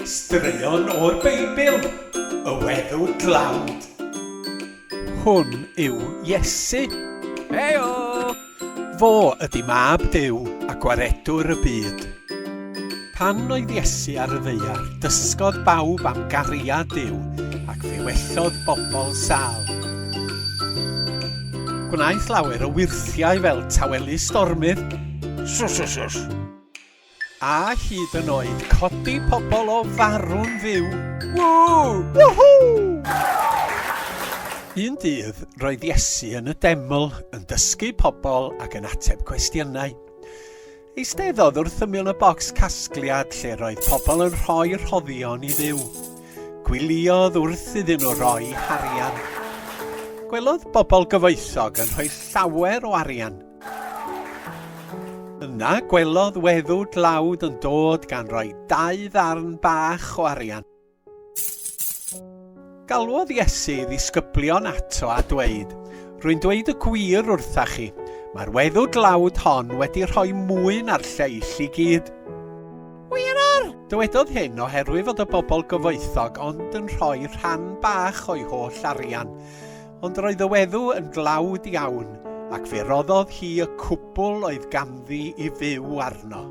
Straeon o'r Beibl, y weddw dlawd. Hwn yw Iesu. Heyo! Fo ydy mab Duw a gwaredwr y byd. Pan oedd Iesu ar y ddaear, dysgodd bawb am gariad Duw ac fe wellodd bobl sâl. Gwnaeth lawer o wirthiau fel tawelu stormydd, a hyd yn oed codi pobl o farw'n fyw. Woohoo! Un dydd, roedd Iesu yn y deml yn dysgu pobl ac yn ateb cwestiynau. Eisteddodd wrth ymyl y bocs casgliad lle roedd pobl yn rhoi rhoddion i Dduw. Gwyliodd wrth iddyn nhw roi harian. Gwelodd bobl gyfoethog yn rhoi llawer o arian. Yna gwelodd weddw dlawd yn dod gan roi 2 ddarn bach o arian. Galwodd Iesu ddisgyblion ato a dweud, rwy'n dweud y gwir wrthach chi, mae'r weddw dlawd hon wedi rhoi mwy na'r lleill i gyd. Wir! Dywedodd hyn oherwydd fod y bobl gyfoethog ond yn rhoi rhan bach o'i holl arian, ond roedd y weddw yn dlawd iawn ac fe roddodd hi y cwbl oedd ganddi i fyw arno.